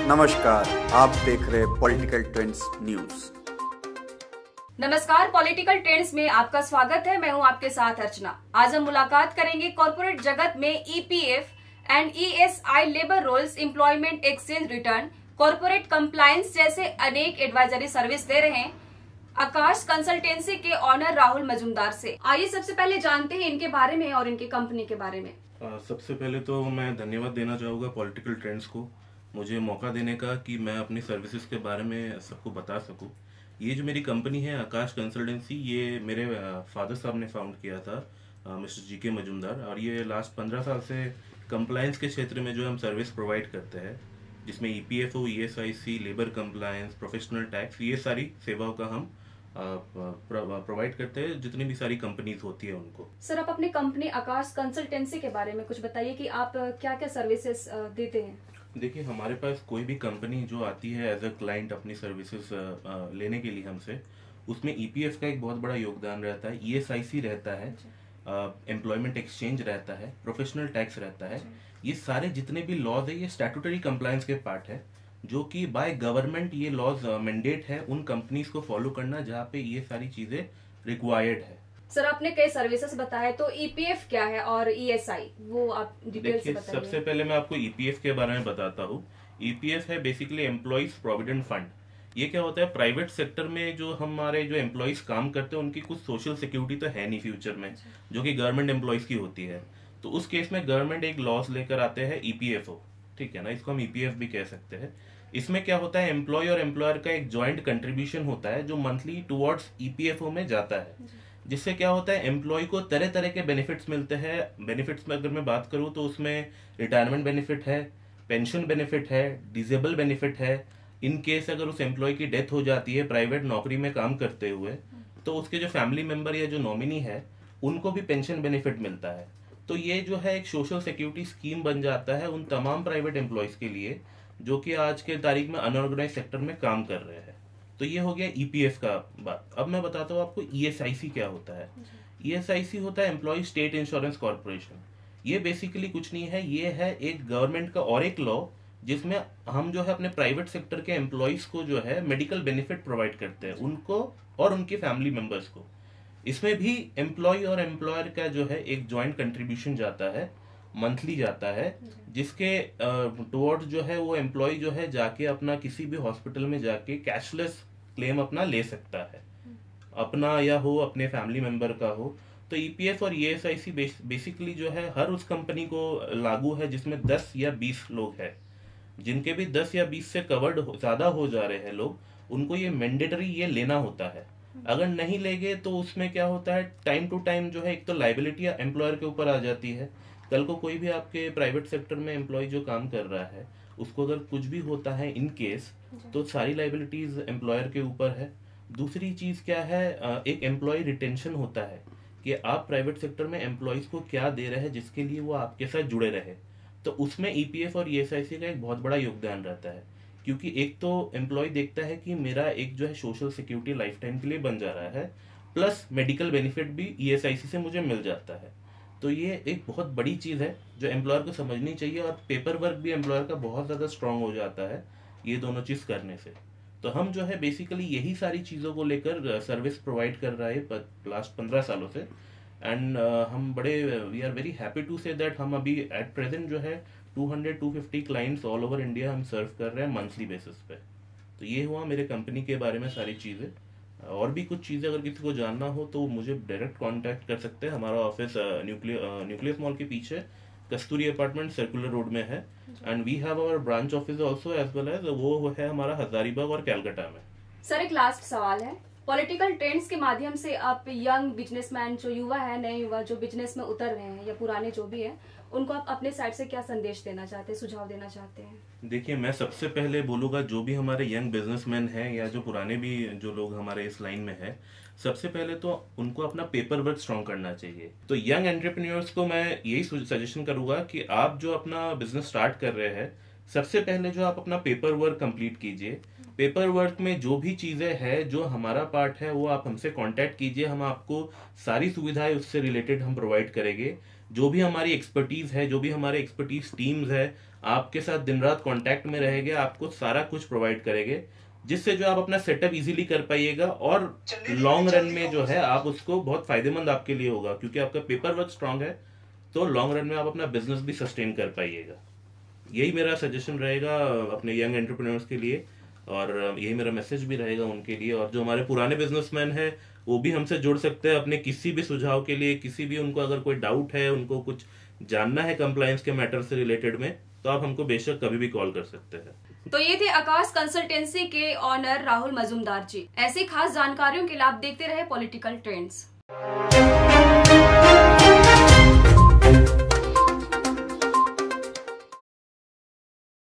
नमस्कार, आप देख रहे पॉलिटिकल ट्रेंड्स न्यूज। नमस्कार, पॉलिटिकल ट्रेंड्स में आपका स्वागत है। मैं हूं आपके साथ अर्चना। आज हम मुलाकात करेंगे कॉर्पोरेट जगत में EPF and ESI, labour rolls, employment exchange return, corporate compliance जैसे अनेक एडवाइजरी सर्विस दे रहे हैं आकाश कंसल्टेंसी के ऑनर राहुल मजूमदार से। आइए सबसे पहले जानते हैं इनके बारे में और इनकी कंपनी के बारे में। सबसे पहले तो मैं धन्यवाद देना चाहूँगा पॉलिटिकल ट्रेंड्स को मुझे मौका देने का कि मैं अपनी सर्विसेज के बारे में सबको बता सकूं। ये जो मेरी कंपनी है आकाश कंसल्टेंसी, ये मेरे फादर साहब ने फाउंड किया था, मिस्टर जीके मजूमदार, और ये लास्ट 15 साल से कंप्लायंस के क्षेत्र में जो हम सर्विस प्रोवाइड करते हैं, जिसमें EPFO, ESIC, labour compliance, professional tax, ये सारी सेवाओं का हम प्रोवाइड करते हैं जितनी भी सारी कंपनीज होती है उनको। सर, आप अपनी कंपनी आकाश कंसल्टेंसी के बारे में कुछ बताइए कि आप क्या क्या सर्विसेज देते हैं। देखिए, हमारे पास कोई भी कंपनी जो आती है एज अ क्लाइंट अपनी सर्विसेज लेने के लिए हमसे, उसमें ईपीएफ का एक बहुत बड़ा योगदान रहता है, ईएसआईसी रहता है, एम्प्लॉयमेंट एक्सचेंज रहता है, प्रोफेशनल टैक्स रहता है। ये सारे जितने भी लॉज है ये स्टैट्यूटरी कंप्लायंस के पार्ट है, जो कि बाय गवर्नमेंट ये लॉज मैंडेट है उन कंपनीज को फॉलो करना जहाँ पे ये सारी चीजें रिक्वायर्ड है। सर, आपने कई सर्विसेज बताए, तो ईपीएफ क्या है और ईएसआई, वो आप डिटेल से बताइए। सबसे पहले मैं आपको ईपीएफ के बारे में बताता हूँ। ईपीएफ है बेसिकली एम्प्लॉइज प्रोविडेंट फंड। ये क्या होता है, प्राइवेट सेक्टर में जो हमारे जो एम्प्लॉइज काम करते हैं उनकी कुछ सोशल सिक्योरिटी तो है नहीं फ्यूचर में, जो कि गवर्नमेंट एम्प्लॉइज की होती है। तो उस केस में गवर्नमेंट एक लॉस लेकर आते हैं ईपीएफओ, ठीक है ना, इसको हम ईपीएफ भी कह सकते हैं। इसमें क्या होता है, एम्प्लॉय और एम्प्लॉयर का एक ज्वाइंट कंट्रीब्यूशन होता है जो मंथली टुवर्ड्स ईपीएफओ में जाता है, जिससे क्या होता है, एम्प्लॉय को तरह तरह के बेनिफिट्स मिलते हैं। बेनिफिट्स में अगर मैं बात करूं तो उसमें रिटायरमेंट बेनिफिट है, पेंशन बेनिफिट है, डिसेबल बेनिफिट है। इन केस अगर उस एम्प्लॉय की डेथ हो जाती है प्राइवेट नौकरी में काम करते हुए, तो उसके जो फैमिली मेंबर या जो नॉमिनी है उनको भी पेंशन बेनिफिट मिलता है। तो ये जो है एक सोशल सिक्योरिटी स्कीम बन जाता है उन तमाम प्राइवेट एम्प्लॉयज के लिए जो कि आज के तारीख में अनऑर्गेनाइज सेक्टर में काम कर रहे हैं। तो ये हो गया ईपीएफ का बात। अब मैं बताता हूँ आपको ईएसआईसी क्या होता है। ईएसआईसी होता है एम्प्लॉय स्टेट इंश्योरेंस कॉर्पोरेशन। ये बेसिकली कुछ नहीं है, ये है एक गवर्नमेंट का और एक लॉ जिसमें हम जो है अपने प्राइवेट सेक्टर के एम्प्लॉयज को जो है मेडिकल बेनिफिट प्रोवाइड करते हैं, उनको और उनके फैमिली मेंबर्स को। इसमें भी एम्प्लॉय और एम्प्लॉयर का जो है एक ज्वाइंट कंट्रीब्यूशन जाता है, मंथली जाता है, जिसके टुवर्ड्स जो है वो एम्प्लॉय जो है जाके अपना किसी भी हॉस्पिटल में जाके कैशलेस क्लेम अपना ले सकता है, अपना या हो अपने फैमिली मेंबर का हो। तो ईपीएफ और ईएसआईसी बेसिकली जो है हर उस कंपनी को लागू है जिसमें 10 या 20 लोग हैं। जिनके भी 10 या 20 से कवर्ड ज्यादा हो जा रहे हैं लोग, उनको ये मैंडेटरी ये लेना होता है। अगर नहीं लेंगे तो उसमें क्या होता है, टाइम टू टाइम जो है एक तो लाइबिलिटी एम्प्लॉयर के ऊपर आ जाती है। कल को कोई भी आपके प्राइवेट सेक्टर में एम्प्लॉय जो काम कर रहा है उसको अगर कुछ भी होता है इन केस, तो सारी लाइबिलिटीज एम्प्लॉयर के ऊपर है। दूसरी चीज क्या है, एक एम्प्लॉय रिटेंशन होता है कि आप प्राइवेट सेक्टर में एम्प्लॉयज को क्या दे रहे हैं जिसके लिए वो आपके साथ जुड़े रहे। तो उसमें ईपीएफ और ईएसआईसी का एक बहुत बड़ा योगदान रहता है, क्योंकि एक तो एम्प्लॉय देखता है कि मेरा एक जो है सोशल सिक्योरिटी लाइफ टाइम के लिए बन जा रहा है, प्लस मेडिकल बेनिफिट भी ईएसआईसी से मुझे मिल जाता है। तो ये एक बहुत बड़ी चीज है जो एम्प्लॉयर को समझनी चाहिए, और पेपर वर्क भी एम्प्लॉयर का बहुत ज्यादा स्ट्रांग हो जाता है ये दोनों चीज करने से। तो हम जो है बेसिकली यही सारी चीजों को लेकर सर्विस प्रोवाइड कर रहे हैं लास्ट 15 सालों से। एंड हम बड़े we are very happy to say that हम अभी एट प्रेजेंट जो है 200-250 क्लाइंट्स ऑल ओवर इंडिया हम सर्व कर रहे हैं मंथली बेसिस पे। तो ये हुआ मेरे कंपनी के बारे में सारी चीजें। और भी कुछ चीजें अगर किसी को जानना हो तो मुझे डायरेक्ट कांटेक्ट कर सकते हैं। हमारा ऑफिस न्यूक्लियस मॉल के पीछे कस्तूरी अपार्टमेंट सर्कुलर रोड में है, and we have our branch office also as well as वो है हमारा हजारीबाग और कैलकाटा में। सर, एक लास्ट सवाल है, पॉलिटिकल ट्रेंड्स के माध्यम से आप यंग बिजनेसमैन, जो युवा है, नए युवा जो बिजनेस में उतर रहे हैं या पुराने जो भी हैं, उनको आप अपने साइड से क्या संदेश देना चाहते हैं, सुझाव देना चाहते हैं? देखिए, मैं सबसे पहले बोलूँगा जो भी हमारे यंग बिजनेसमैन हैं या जो पुराने भी जो लोग हमारे इस लाइन में है, सबसे पहले तो उनको अपना पेपर वर्क स्ट्रॉन्ग करना चाहिए। तो यंग एंटरप्रेन्योर्स को मैं यही सजेशन करूंगा कि आप जो अपना बिजनेस स्टार्ट कर रहे हैं, सबसे पहले जो आप अपना पेपर वर्क कंप्लीट कीजिए। पेपर वर्क में जो भी चीजें हैं, जो हमारा पार्ट है, वो आप हमसे कांटेक्ट कीजिए, हम आपको सारी सुविधाएं उससे रिलेटेड हम प्रोवाइड करेंगे। जो भी हमारी एक्सपर्टीज है, जो भी हमारे एक्सपर्टीज टीम्स है, आपके साथ दिन रात कांटेक्ट में रहेंगे, आपको सारा कुछ प्रोवाइड करेंगे, जिससे जो आप अपना सेटअप इजीली कर पाइएगा और लॉन्ग रन में जो है आप उसको बहुत फायदेमंद आपके लिए होगा, क्योंकि आपका पेपर वर्क स्ट्रांग है तो लॉन्ग रन में आप अपना बिजनेस भी सस्टेन कर पाइएगा। यही मेरा सजेशन रहेगा अपने यंग एंटरप्रेन्योर्स के लिए, और यही मेरा मैसेज भी रहेगा उनके लिए। और जो हमारे पुराने बिजनेसमैन हैं वो भी हमसे जुड़ सकते हैं अपने किसी भी सुझाव के लिए, किसी भी उनको अगर कोई डाउट है, उनको कुछ जानना है कंप्लायंस के मैटर से रिलेटेड में, तो आप हमको बेशक कभी भी कॉल कर सकते हैं। तो ये थे आकाश कंसल्टेंसी के ऑनर राहुल मजूमदार जी। ऐसी खास जानकारियों के लिए आप देखते रहे पॉलिटिकल ट्रेंड्स।